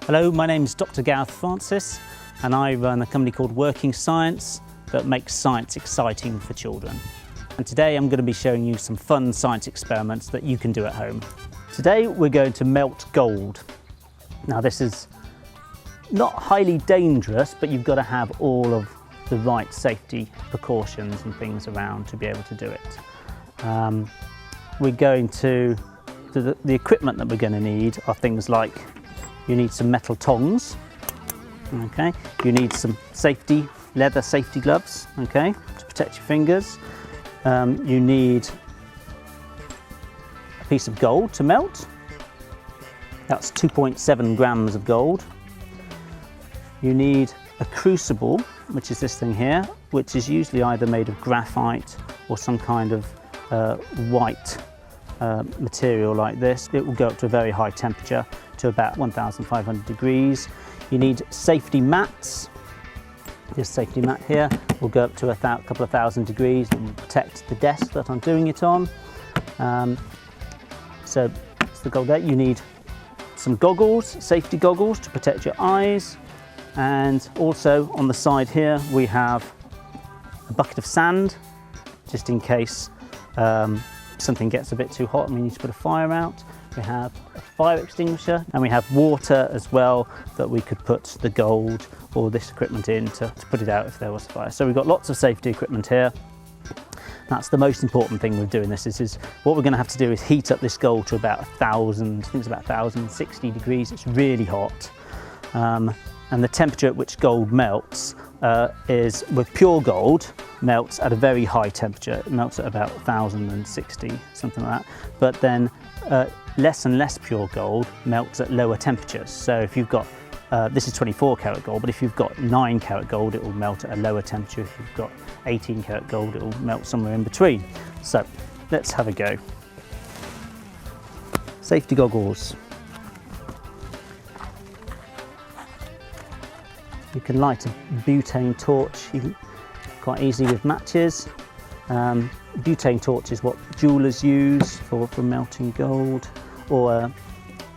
Hello, my name is Dr. Gareth Francis and I run a company called Working Science that makes science exciting for children. And today I'm going to be showing you some fun science experiments that you can do at home. Today we're going to melt gold. Now this is not highly dangerous, but you've got to have all of the right safety precautions and things around to be able to do it. We're going to, the equipment that we're going to need are things like, you need some metal tongs, okay? You need some leather safety gloves, okay, to protect your fingers. You need a piece of gold to melt. That's 2.7 grams of gold. You need a crucible, which is this thing here, which is usually either made of graphite or some kind of white material like this. It will go up to a very high temperature, to about 1,500 degrees. You need safety mats. This safety mat here will go up to a couple of thousand degrees and will protect the desk that I'm doing it on. So that's the gold there. You need some goggles, safety goggles to protect your eyes. And also on the side here we have a bucket of sand, just in case something gets a bit too hot and we need to put a fire out. We have a fire extinguisher and we have water as well that we could put the gold or this equipment in to put it out if there was a fire. So we've got lots of safety equipment here. That's the most important thing with doing this. Is what we're going to have to do is heat up this gold to about 1,000, I think it's about 1,060 degrees. It's really hot. And the temperature at which gold melts is, with pure gold, melts at a very high temperature. It melts at about 1,060, something like that. But then less and less pure gold melts at lower temperatures. So if you've got, this is 24 karat gold, but if you've got 9 karat gold, it will melt at a lower temperature. If you've got 18 karat gold, it will melt somewhere in between. So let's have a go. Safety goggles. You can light a butane torch quite easily with matches. Butane torch is what jewelers use for melting gold, or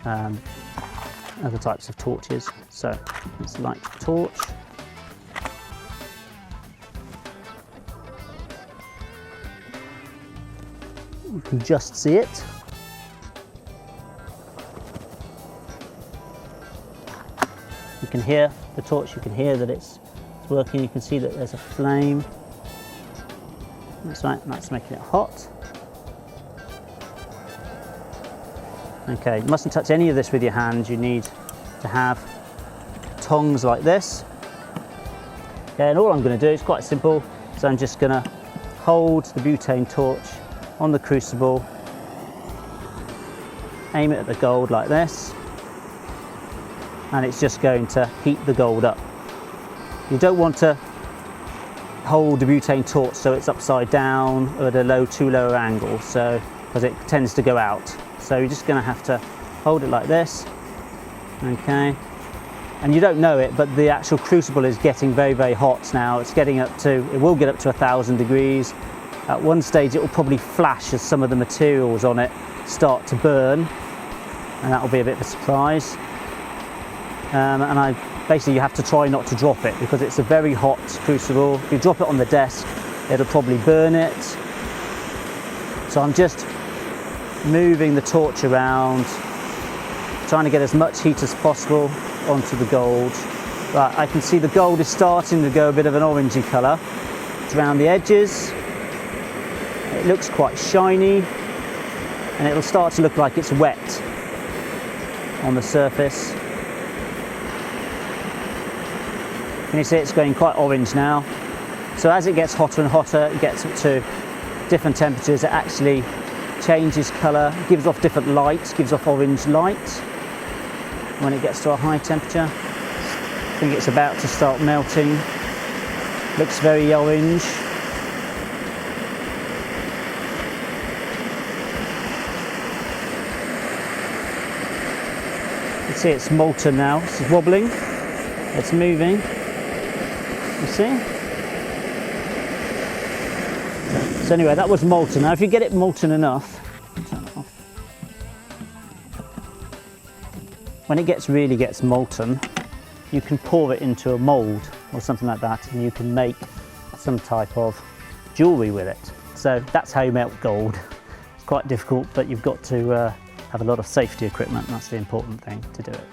other types of torches. So let's light the torch. You can just see it. You can hear the torch, you can hear that it's working, you can see that there's a flame. That's right, that's making it hot. Okay, you mustn't touch any of this with your hands. You need to have tongs like this. Okay, and all I'm going to do is quite simple. So I'm just going to hold the butane torch on the crucible, aim it at the gold like this, and it's just going to heat the gold up. You don't want to hold the butane torch so it's upside down or at a too low angle, so because it tends to go out. So you're just going to have to hold it like this, okay? And you don't know it, but the actual crucible is getting very, very hot now. It's getting up to, it will get up to 1,000 degrees. At one stage it will probably flash as some of the materials on it start to burn, and that will be a bit of a surprise. And basically you have to try not to drop it because it's a very hot crucible. If you drop it on the desk, it'll probably burn it. So I'm just moving the torch around, trying to get as much heat as possible onto the gold. Right, I can see the gold is starting to go a bit of an orangey colour. It's around the edges. It looks quite shiny, and it'll start to look like it's wet on the surface. Can you see it's going quite orange now? So as it gets hotter and hotter, it gets up to different temperatures, it actually changes colour, gives off different lights, gives off orange light when it gets to a high temperature. I think it's about to start melting. Looks very orange. You can see it's molten now, it's wobbling, it's moving. You see? So anyway, that was molten. Now if you get it molten enough, turn it off. when it really gets molten, you can pour it into a mould or something like that, and you can make some type of jewellery with it. So that's how you melt gold. It's quite difficult, but you've got to have a lot of safety equipment. That's the important thing to do it.